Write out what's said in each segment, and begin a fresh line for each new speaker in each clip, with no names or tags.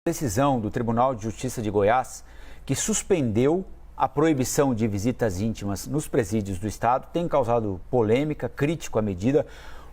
Decisão do Tribunal de Justiça de Goiás, que suspendeu a proibição de visitas íntimas nos presídios do estado, tem causado polêmica, crítico à medida.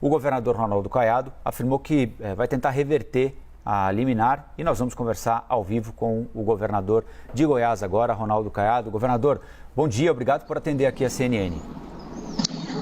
O governador Ronaldo Caiado afirmou que vai tentar reverter a liminar e nós vamos conversar ao vivo com o governador de Goiás agora, Ronaldo Caiado. Governador, bom dia, obrigado por atender aqui a CNN.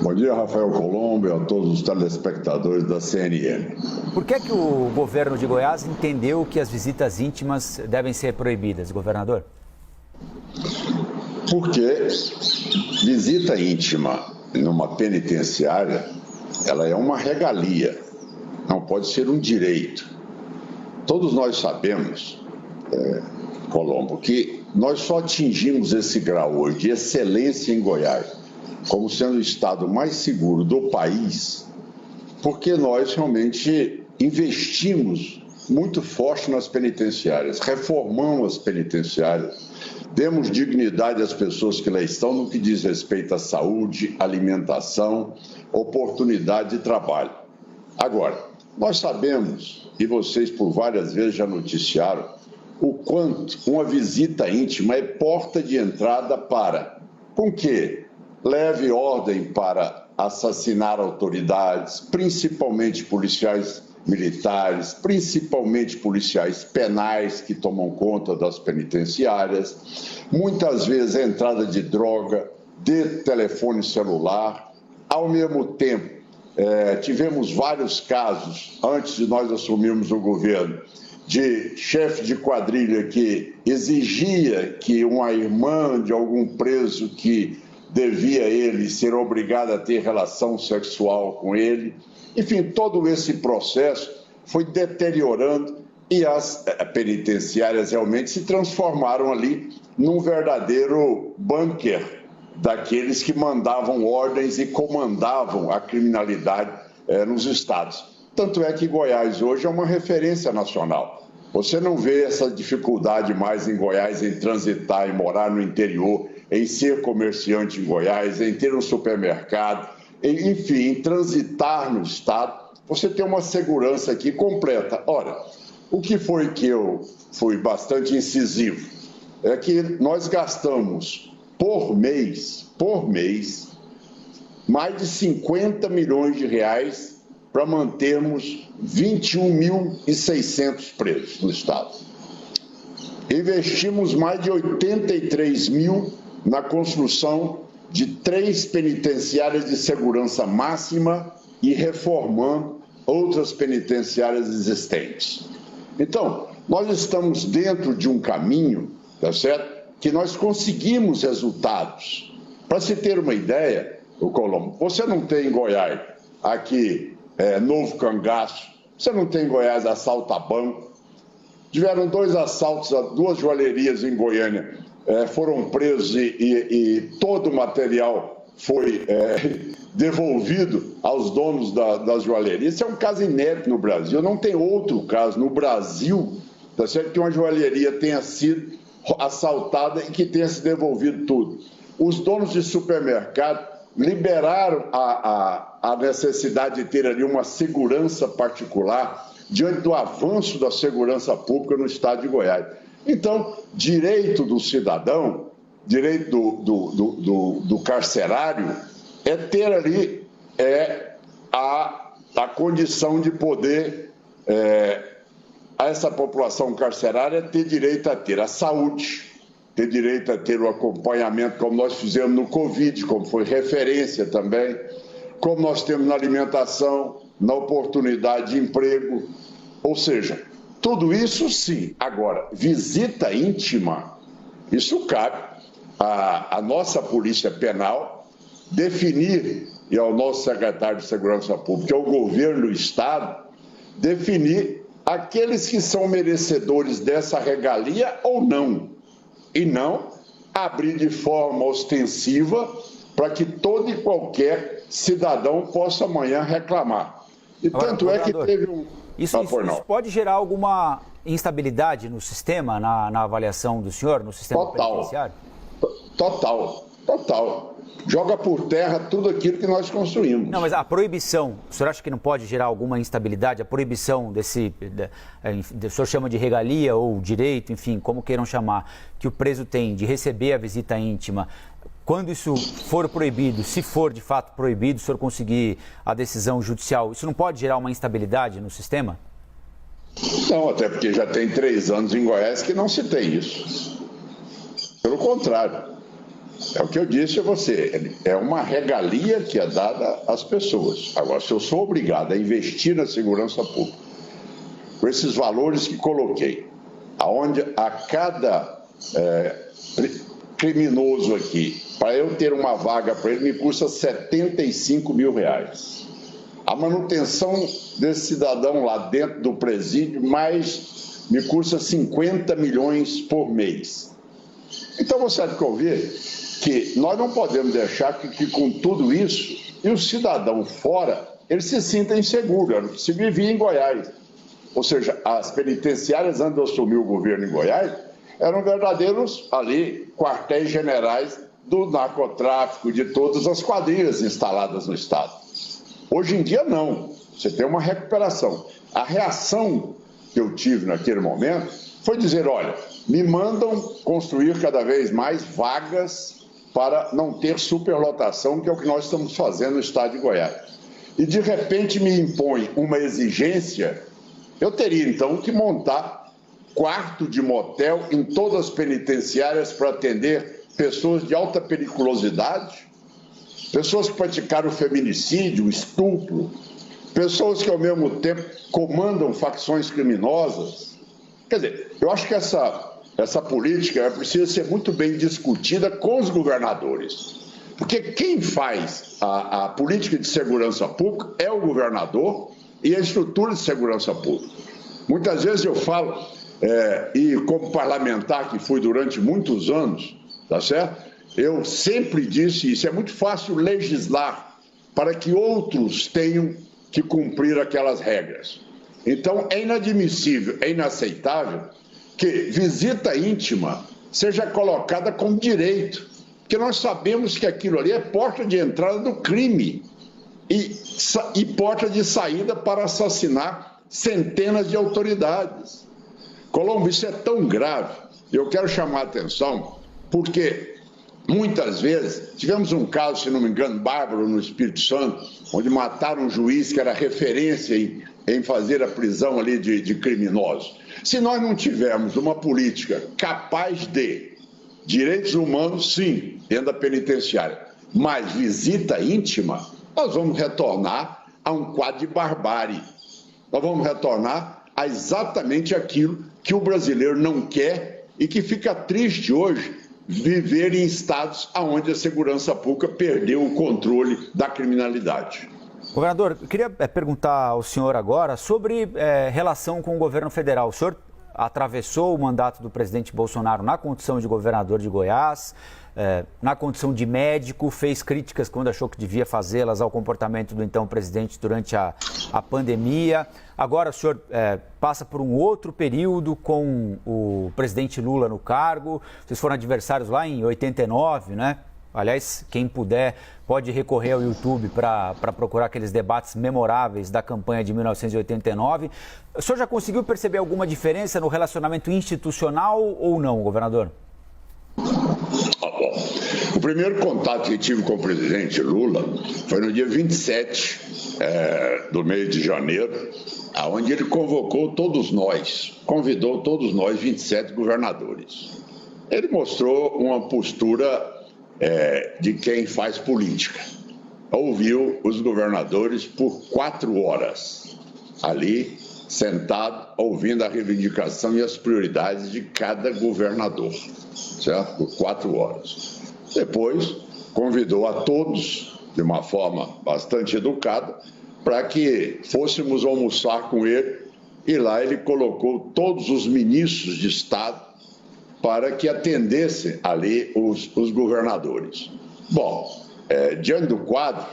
Bom dia, Rafael Colombo, e a todos os telespectadores da CNN.
Por que o governo de Goiás entendeu que as visitas íntimas devem ser proibidas, governador?
Porque visita íntima numa penitenciária, ela é uma regalia, não pode ser um direito. Todos nós sabemos, Colombo, que nós só atingimos esse grau hoje de excelência em Goiás, como sendo o estado mais seguro do país, porque nós realmente investimos muito forte nas penitenciárias, reformamos as penitenciárias, demos dignidade às pessoas que lá estão no que diz respeito à saúde, alimentação, oportunidade de trabalho. Agora, nós sabemos, e vocês por várias vezes já noticiaram, o quanto uma visita íntima é porta de entrada para, com que leve ordem para assassinar autoridades, principalmente policiais militares, principalmente policiais penais que tomam conta das penitenciárias, muitas vezes a entrada de droga, de telefone celular. Ao mesmo tempo, tivemos vários casos, antes de nós assumirmos o governo, de chefe de quadrilha que exigia que uma irmã de algum preso que devia ele ser obrigado a ter relação sexual com ele. Enfim, todo esse processo foi deteriorando e as penitenciárias realmente se transformaram ali num verdadeiro bunker daqueles que mandavam ordens e comandavam a criminalidade nos estados. Tanto é que Goiás hoje é uma referência nacional. Você não vê essa dificuldade mais em Goiás em transitar, em morar no interior, em ser comerciante em Goiás, em ter um supermercado, enfim, em transitar no estado. Você tem uma segurança aqui completa. Ora, o que foi que eu fui bastante incisivo é que nós gastamos por mês, mais de 50 milhões de reais para mantermos 21.600 presos no estado. Investimos mais de 83 mil na construção de 3 penitenciárias de segurança máxima e reformando outras penitenciárias existentes. Então, nós estamos dentro de um caminho, tá certo? Que nós conseguimos resultados. Para se ter uma ideia, o Colombo, você não tem em Goiás aqui Novo Cangaço, você não tem em Goiás assalto a banco. Tiveram 2 assaltos a 2 joalherias em Goiânia, foram presos e todo o material foi devolvido aos donos das joalherias. Isso é um caso inédito no Brasil, não tem outro caso no Brasil, tá certo, que uma joalheria tenha sido assaltada e que tenha se devolvido tudo. Os donos de supermercado liberaram a necessidade de ter ali uma segurança particular diante do avanço da segurança pública no estado de Goiás. Então, direito do cidadão, direito do carcerário, é ter ali a condição de poder, essa população carcerária ter direito a ter a saúde, ter direito a ter o acompanhamento, como nós fizemos no Covid, como foi referência também, como nós temos na alimentação, na oportunidade de emprego, ou seja, tudo isso sim. Agora, visita íntima, isso cabe à nossa Polícia Penal definir, e ao nosso secretário de Segurança Pública, ao governo do Estado, definir aqueles que são merecedores dessa regalia ou não, e não abrir de forma ostensiva para que todo e qualquer cidadão possa amanhã reclamar. E agora, tanto é que teve um...
Isso pode gerar alguma instabilidade no sistema, na avaliação do senhor, no sistema penitenciário?
Total. joga por terra tudo aquilo que nós construímos.
Não, mas a proibição, o senhor acha que não pode gerar alguma instabilidade? A proibição o senhor chama de regalia ou direito, enfim, como queiram chamar, que o preso tem de receber a visita íntima. Quando isso for proibido, se for de fato proibido, o senhor conseguir a decisão judicial, isso não pode gerar uma instabilidade no sistema?
Não, até porque já tem 3 anos em Goiás que não se tem isso. Pelo contrário, é o que eu disse a você, é uma regalia que é dada às pessoas. Agora, se eu sou obrigado a investir na segurança pública, com esses valores que coloquei, aonde a cada criminoso aqui, para eu ter uma vaga para ele, me custa R$75 mil. A manutenção desse cidadão lá dentro do presídio me custa 50 milhões por mês. Então você há de convir que nós não podemos deixar que com tudo isso, e o cidadão fora, ele se sinta inseguro, era o que se vivia em Goiás. Ou seja, as penitenciárias, antes de assumir o governo em Goiás, eram verdadeiros ali quartéis generais do narcotráfico, de todas as quadrilhas instaladas no estado. Hoje em dia não, você tem uma recuperação. A reação que eu tive naquele momento foi dizer, olha, me mandam construir cada vez mais vagas para não ter superlotação, que é o que nós estamos fazendo no estado de Goiás. E de repente me impõe uma exigência, eu teria então que montar quarto de motel em todas as penitenciárias para atender pessoas de alta periculosidade, pessoas que praticaram feminicídio, estupro, pessoas que ao mesmo tempo comandam facções criminosas. Quer dizer, eu acho que essa política precisa ser muito bem discutida com os governadores. Porque quem faz a política de segurança pública é o governador e a estrutura de segurança pública. Muitas vezes eu falo, e como parlamentar que fui durante muitos anos, tá certo? Eu sempre disse isso, é muito fácil legislar para que outros tenham que cumprir aquelas regras. Então, é inadmissível, é inaceitável que visita íntima seja colocada como direito, porque nós sabemos que aquilo ali é porta de entrada do crime e porta de saída para assassinar centenas de autoridades. Colombo, isso é tão grave. Eu quero chamar a atenção porque muitas vezes, tivemos um caso, se não me engano, bárbaro no Espírito Santo, onde mataram um juiz que era referência em fazer a prisão ali de criminosos. Se nós não tivermos uma política capaz de direitos humanos, sim, dentro da penitenciária, mas visita íntima, nós vamos retornar a um quadro de barbárie. Nós vamos retornar a exatamente aquilo que o brasileiro não quer e que fica triste hoje viver em estados onde a segurança pública perdeu o controle da criminalidade.
Governador, eu queria perguntar ao senhor agora sobre relação com o governo federal. O senhor atravessou o mandato do presidente Bolsonaro na condição de governador de Goiás, na condição de médico, fez críticas quando achou que devia fazê-las ao comportamento do então presidente durante a pandemia. Agora o senhor passa por um outro período com o presidente Lula no cargo. Vocês foram adversários lá em 89, né? Aliás, quem puder pode recorrer ao YouTube para procurar aqueles debates memoráveis da campanha de 1989. O senhor já conseguiu perceber alguma diferença no relacionamento institucional ou não, governador?
O primeiro contato que tive com o presidente Lula foi no dia 27 do mês de janeiro, onde ele convocou convidou todos nós, 27 governadores. Ele mostrou uma postura de quem faz política. Ouviu os governadores por 4 horas, ali, sentado, ouvindo a reivindicação e as prioridades de cada governador, certo? Por 4 horas. Depois, convidou a todos, de uma forma bastante educada, para que fôssemos almoçar com ele, e lá ele colocou todos os ministros de Estado para que atendessem ali os governadores. Bom, diante do quadro,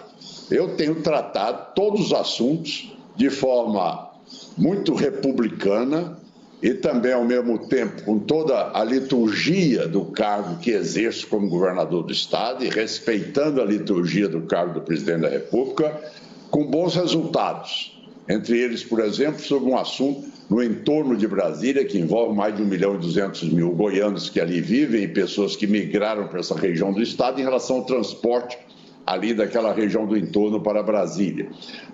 eu tenho tratado todos os assuntos de forma muito republicana, e também, ao mesmo tempo, com toda a liturgia do cargo que exerço como governador do Estado e respeitando a liturgia do cargo do presidente da República, com bons resultados. Entre eles, por exemplo, sobre um assunto no entorno de Brasília, que envolve mais de 1.200.000 goianos que ali vivem e pessoas que migraram para essa região do Estado em relação ao transporte ali daquela região do entorno para Brasília.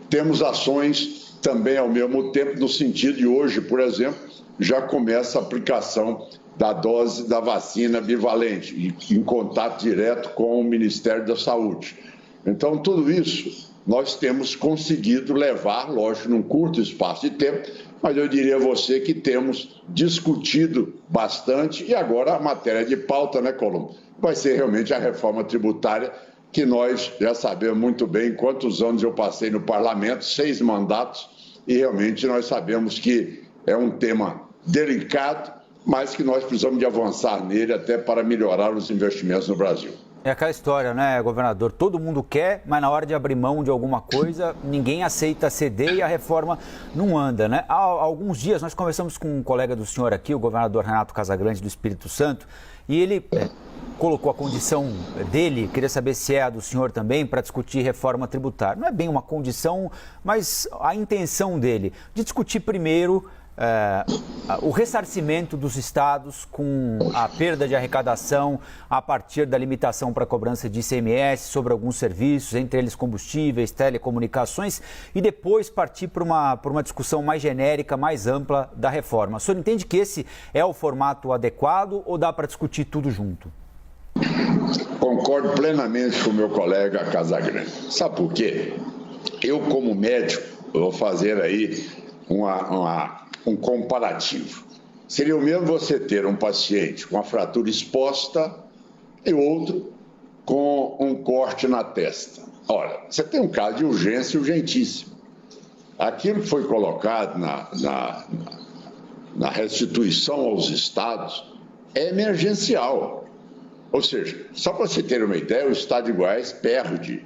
Temos ações também, ao mesmo tempo, no sentido de hoje, por exemplo, já começa a aplicação da dose da vacina bivalente, em contato direto com o Ministério da Saúde. Então, tudo isso nós temos conseguido levar, lógico, num curto espaço de tempo, mas eu diria a você que temos discutido bastante e agora a matéria de pauta, né, Colombo? Vai ser realmente a reforma tributária, que nós já sabemos muito bem quantos anos eu passei no parlamento, 6 mandatos, e realmente nós sabemos que é um tema delicado, mas que nós precisamos de avançar nele até para melhorar os investimentos no Brasil.
É aquela história, né, governador? Todo mundo quer, mas na hora de abrir mão de alguma coisa, ninguém aceita ceder e a reforma não anda, né? Há alguns dias nós conversamos com um colega do senhor aqui, o governador Renato Casagrande, do Espírito Santo, e ele colocou a condição dele, queria saber se é a do senhor também, para discutir reforma tributária. Não é bem uma condição, mas a intenção dele, de discutir primeiro o ressarcimento dos estados com a perda de arrecadação a partir da limitação para a cobrança de ICMS sobre alguns serviços, entre eles combustíveis, telecomunicações, e depois partir para uma discussão mais genérica, mais ampla da reforma. O senhor entende que esse é o formato adequado ou dá para discutir tudo junto?
Concordo plenamente com o meu colega Casagrande. Sabe por quê? Eu, como médico, vou fazer aí um comparativo. Seria o mesmo você ter um paciente com a fratura exposta e outro com um corte na testa. Ora, você tem um caso de urgência urgentíssimo. Aquilo que foi colocado na restituição aos estados é emergencial. Ou seja, só para você ter uma ideia, o estado de Goiás perde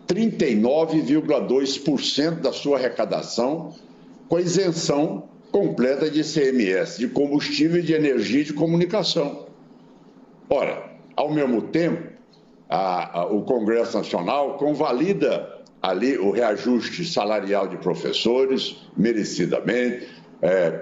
39,2% da sua arrecadação com a isenção completa de ICMS, de combustível e de energia e de comunicação. Ora, ao mesmo tempo, o Congresso Nacional convalida ali o reajuste salarial de professores, merecidamente,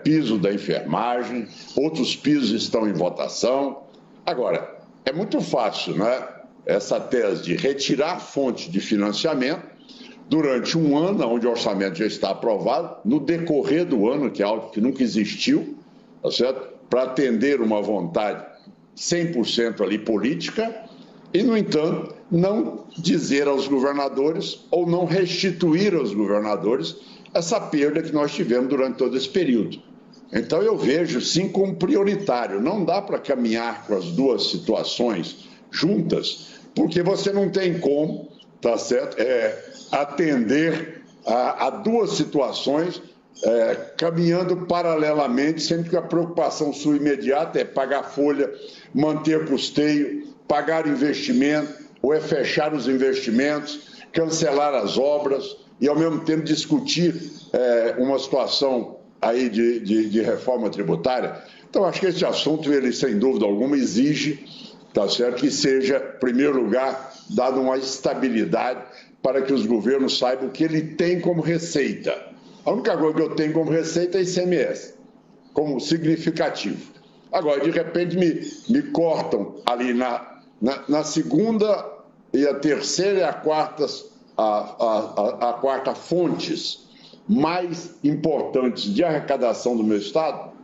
piso da enfermagem, outros pisos estão em votação. Agora, é muito fácil, né, essa tese de retirar fonte de financiamento durante um ano, onde o orçamento já está aprovado, no decorrer do ano, que é algo que nunca existiu, tá certo? Para atender uma vontade 100% ali política, e, no entanto, não dizer aos governadores ou não restituir aos governadores essa perda que nós tivemos durante todo esse período. Então, eu vejo, sim, como prioritário. Não dá para caminhar com as duas situações juntas, porque você não tem como, tá certo? Atender a duas situações caminhando paralelamente, sendo que a preocupação sua imediata é pagar folha, manter custeio, pagar investimento, ou é fechar os investimentos, cancelar as obras e, ao mesmo tempo, discutir uma situação aí de reforma tributária. Então, acho que esse assunto, ele, sem dúvida alguma, exige, tá certo, que seja, em primeiro lugar, dado uma estabilidade para que os governos saibam o que ele tem como receita. A única coisa que eu tenho como receita é ICMS, como significativo. Agora, de repente, me cortam ali na segunda e a terceira e a quarta fontes mais importantes de arrecadação do meu estado.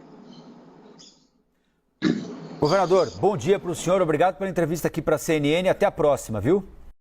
Governador, bom dia para o senhor. Obrigado pela entrevista aqui para a CNN. Até a próxima, viu?